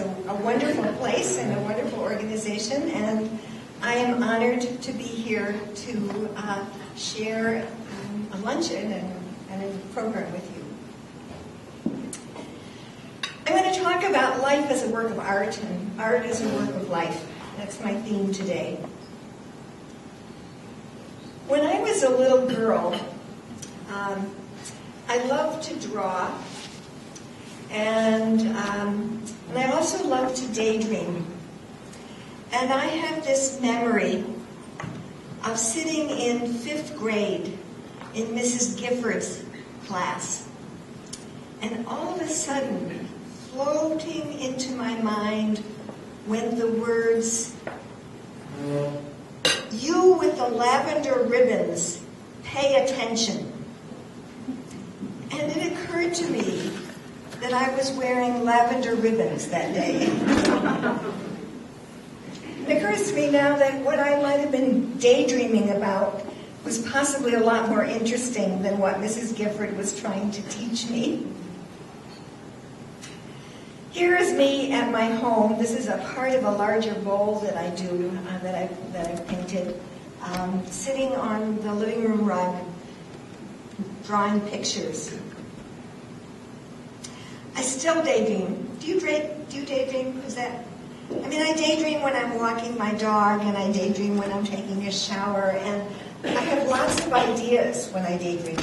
a wonderful place and a wonderful organization, and I am honored to be here to share a luncheon and a program with you. I'm going to talk about life as a work of art and art as a work of life. That's my theme today. When I was a little girl, I loved to draw, and I also loved to daydream. And I have this memory of sitting in 5th grade in Mrs. Gifford's class, and all of a sudden, floating into my mind went the words, "You with the lavender ribbons, pay attention." And it occurred to me that I was wearing lavender ribbons that day. It occurs to me now that what I might have been daydreaming about was possibly a lot more interesting than what Mrs. Gifford was trying to teach me. Here is me at my home. This is a part of a larger bowl that I do, that I've painted, sitting on the living room rug, drawing pictures. I still daydream. Do you daydream? I daydream when I'm walking my dog, and I daydream when I'm taking a shower, and I have lots of ideas when I daydream.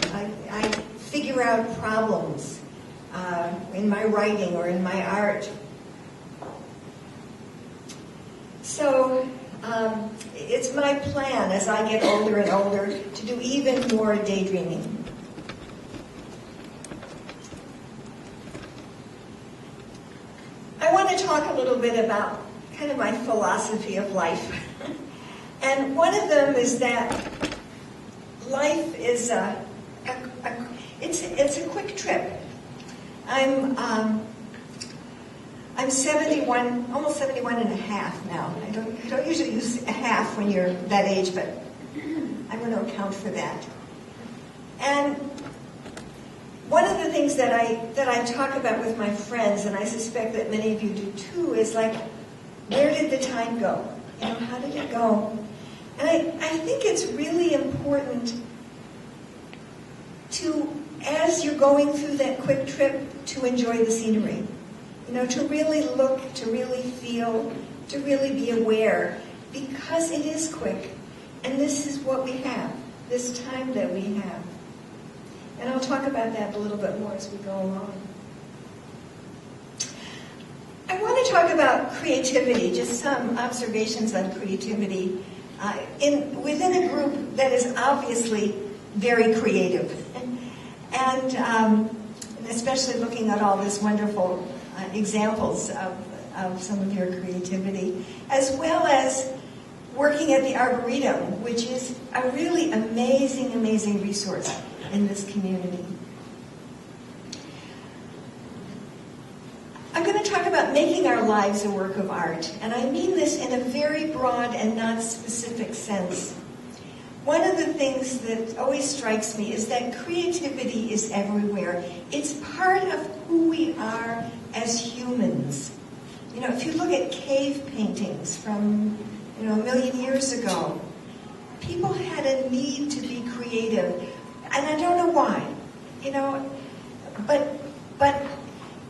I figure out problems in my writing or in my art. So it's my plan as I get older and older to do even more daydreaming. I want to talk a little bit about kind of my philosophy of life. And one of them is that life is it's a quick trip. I'm 71, almost 71 and a half now. I don't usually use a half when you're that age, but I'm going to account for that. And one of the things that I talk about with my friends, and I suspect that many of you do too, is like, where did the time go? How did it go? And I think it's really important to, as you're going through that quick trip, to enjoy the scenery. To really look, to really feel, to really be aware, because it is quick. And this is what we have, this time that we have. And I'll talk about that a little bit more as we go along. I want to talk about creativity, just some observations on creativity within a group that is obviously very creative. And especially looking at all these wonderful examples of some of your creativity, as well as working at the Arboretum, which is a really amazing, amazing resource in this community. I'm going to talk about making our lives a work of art, and I mean this in a very broad and not specific sense. One of the things that always strikes me is that creativity is everywhere. It's part of who we are as humans. If you look at cave paintings from a million years ago, people had a need to be creative. And I don't know why, but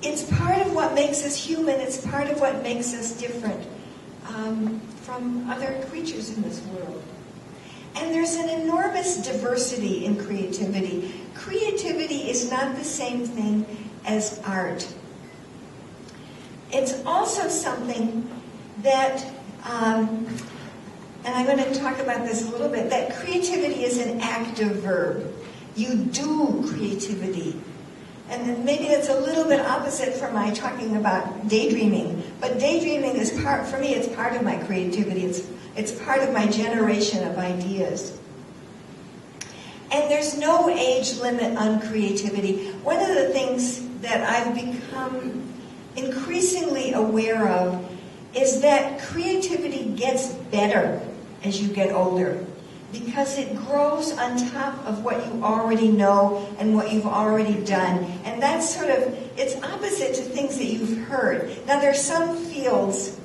it's part of what makes us human. It's part of what makes us different from other creatures in this world. And there's an enormous diversity in creativity. Creativity is not the same thing as art. It's also something that, and I'm going to talk about this a little bit, that creativity is an active verb. You do creativity. And then maybe it's a little bit opposite from my talking about daydreaming. But daydreaming is for me, it's part of my creativity. It's part of my generation of ideas. And there's no age limit on creativity. One of the things that I've become increasingly aware of is that creativity gets better as you get older. because it grows on top of what you already know and what you've already done. And that's sort of, it's opposite to things that you've heard. Now, there's some fields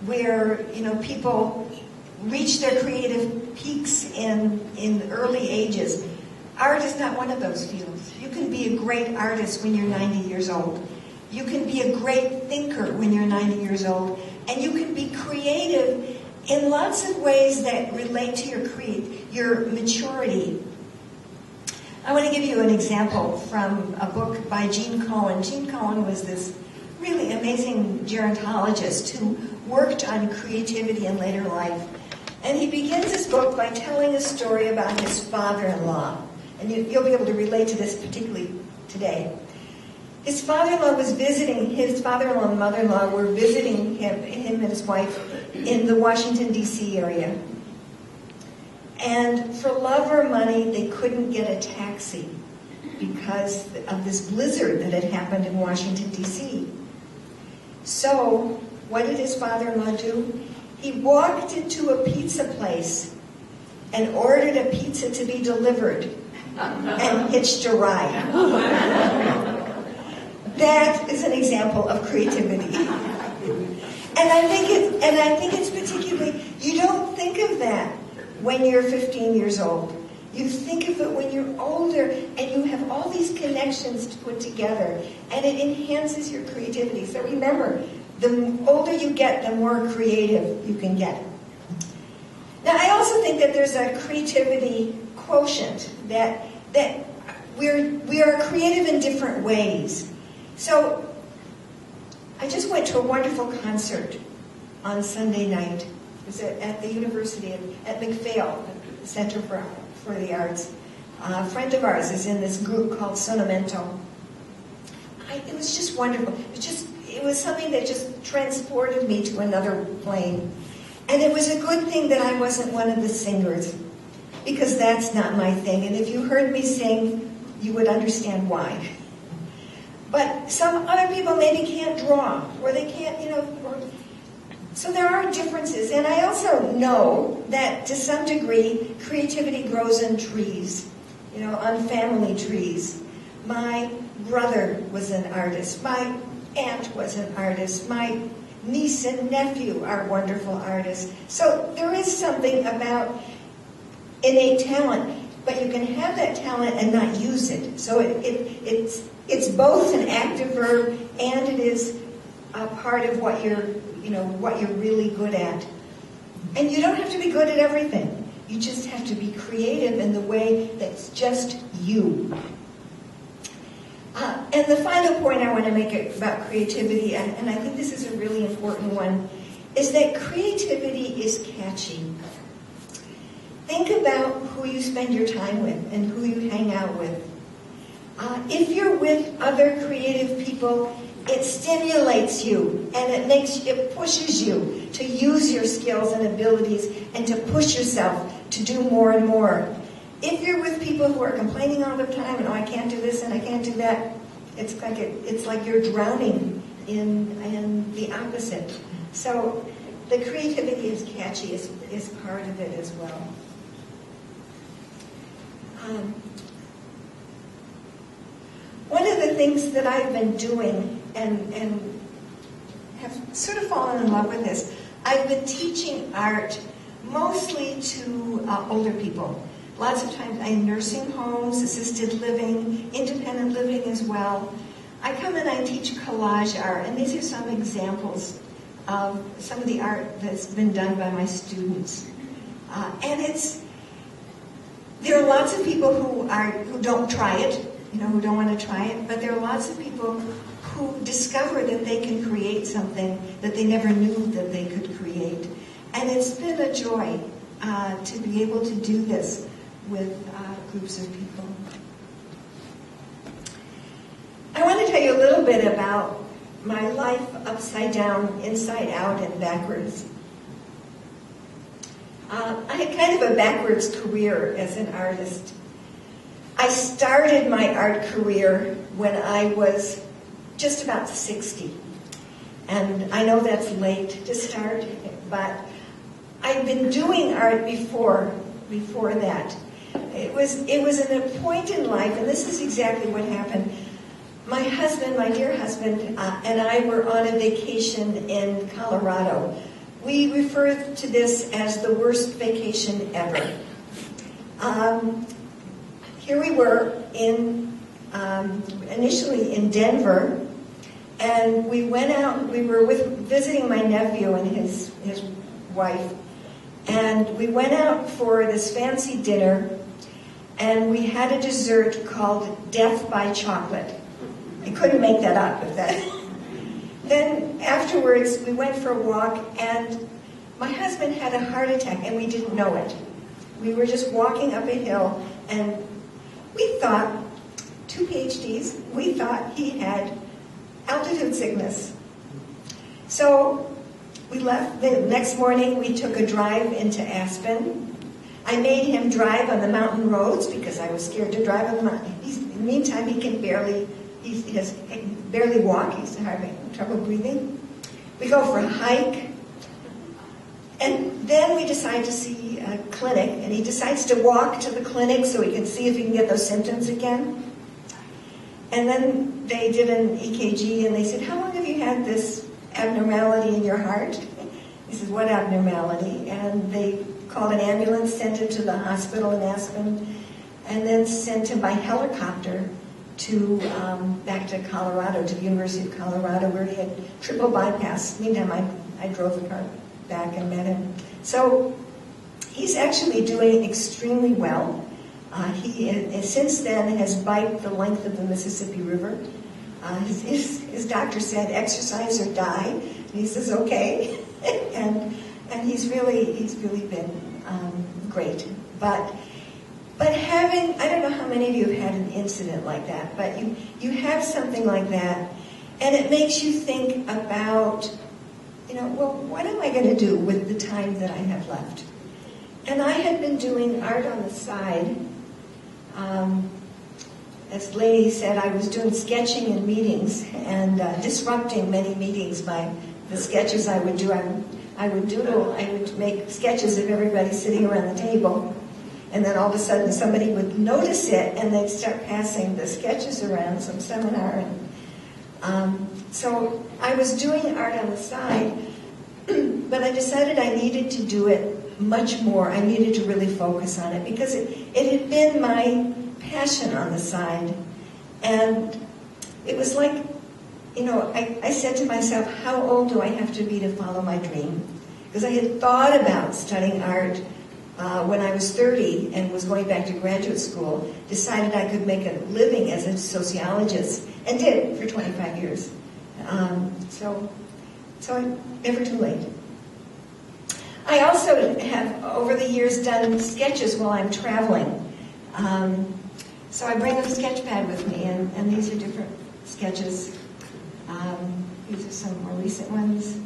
where, people reach their creative peaks in early ages. Art is not one of those fields. You can be a great artist when you're 90 years old. You can be a great thinker when you're 90 years old. And you can be creative in lots of ways that relate to your maturity. I want to give you an example from a book by Gene Cohen. Gene Cohen was this really amazing gerontologist who worked on creativity in later life. And he begins his book by telling a story about his father-in-law. And you'll be able to relate to this particularly today. His father-in-law was visiting, his father-in-law and mother-in-law were visiting him and his wife in the Washington, D.C. area. And for love or money, they couldn't get a taxi because of this blizzard that had happened in Washington, D.C. So, what did his father-in-law do? He walked into a pizza place and ordered a pizza to be delivered and hitched a ride. That is an example of creativity. And I think it's particularly, you don't think of that when you're 15 years old. You think of it when you're older and you have all these connections to put together, and it enhances your creativity. So remember, the older you get, the more creative you can get. Now, I also think that there's a creativity quotient, that we are creative in different ways. So, I just went to a wonderful concert on Sunday night. It was at the university, at McPhail, Center for the Arts. A friend of ours is in this group called Sonamento. It was just wonderful. It was something that just transported me to another plane. And it was a good thing that I wasn't one of the singers, because that's not my thing. And if you heard me sing, you would understand why. But some other people maybe can't draw, or they can't, so there are differences. And I also know that to some degree, creativity grows in trees, on family trees. My brother was an artist. My aunt was an artist. My niece and nephew are wonderful artists. So there is something about innate talent, but you can have that talent and not use it. So it's both an active verb, and it is a part of what you're really good at. And you don't have to be good at everything. You just have to be creative in the way that's just you. And the final point I want to make about creativity, and I think this is a really important one, is that creativity is catchy. Think about who you spend your time with and who you hang out with. If you're with other creative people, it stimulates you and it pushes you to use your skills and abilities and to push yourself to do more and more. If you're with people who are complaining all the time, and I can't do this and I can't do that, it's like you're drowning in the opposite. So the creativity is catchy is part of it as well. One of the things that I've been doing and have sort of fallen in love with this, I've been teaching art mostly to older people. Lots of times in nursing homes, assisted living, independent living as well. I come and I teach collage art, and these are some examples of some of the art that's been done by my students. There are lots of people who don't try it, who don't want to try it, but there are lots of people who discover that they can create something that they never knew that they could create. And it's been a joy to be able to do this with groups of people. I want to tell you a little bit about my life upside down, inside out, and backwards. I had kind of a backwards career as an artist. I started my art career when I was just about 60. And I know that's late to start, but I've been doing art before before that. It was a point in life, and this is exactly what happened. My husband, my dear husband, and I were on a vacation in Colorado. We refer to this as the worst vacation ever. Here we were initially in Denver, and we went out. We were visiting my nephew and his wife, and we went out for this fancy dinner, and we had a dessert called Death by Chocolate. I couldn't make that up. Then afterwards, we went for a walk, and my husband had a heart attack, and we didn't know it. We were just walking up a hill, and we thought, 2 PhDs, we thought he had altitude sickness. So we left. The next morning, we took a drive into Aspen. I made him drive on the mountain roads because I was scared to drive on the mountain. In the meantime, he can barely walk. He's having trouble breathing. We go for a hike. And then we decide to see a clinic, and he decides to walk to the clinic so he can see if he can get those symptoms again. And then they did an EKG, and they said, "How long have you had this abnormality in your heart?" He said, "What abnormality?" And they called an ambulance, sent him to the hospital in Aspen, and then sent him by helicopter to back to Colorado, to the University of Colorado, where he had triple bypass. Meantime, I drove the car back and met him. So he's actually doing extremely well. He since then has biked the length of the Mississippi River. His doctor said, "Exercise or die." And he says, "Okay," and he's really been great. But having, I don't know how many of you have had an incident like that, but you have something like that, and it makes you think about, well, what am I going to do with the time that I have left? And I had been doing art on the side. As the lady said, I was doing sketching in meetings and disrupting many meetings by the sketches I would do. I would doodle, I would make sketches of everybody sitting around the table, and then all of a sudden somebody would notice it and they'd start passing the sketches around some seminar. So I was doing art on the side, but I decided I needed to do it much more. I needed to really focus on it because it had been my passion on the side. And it was like, I said to myself, how old do I have to be to follow my dream? Because I had thought about studying art when I was 30 and was going back to graduate school, decided I could make a living as a sociologist, and did for 25 years. So I'm never too late. I also have, over the years, done sketches while I'm traveling. So I bring a sketch pad with me, and these are different sketches. These are some more recent ones.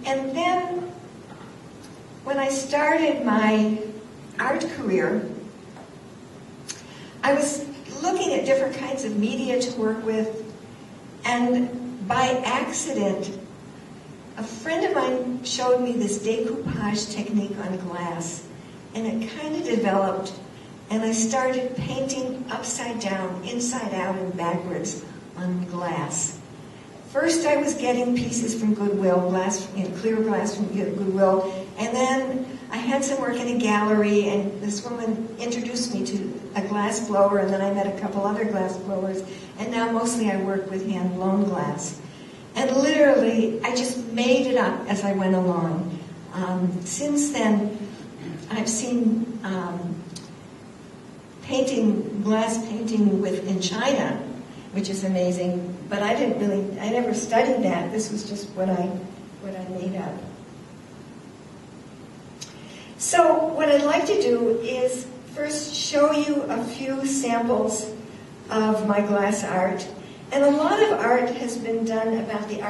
And then, when I started my art career, I was looking at different kinds of media to work with, and by accident, a friend of mine showed me this decoupage technique on glass, and it kind of developed, and I started painting upside down, inside out, and backwards on glass. First, I was getting pieces from Goodwill, clear glass from Goodwill, and then I had some work in a gallery, and this woman introduced me to a glass blower, and then I met a couple other glass blowers, and now mostly I work with hand-blown glass. And literally, I just made it up as I went along. Since then, I've seen glass painting in China, which is amazing, but I never studied that. This was just what I made up. So what I'd like to do is first show you a few samples of my glass art. And a lot of art has been done about the art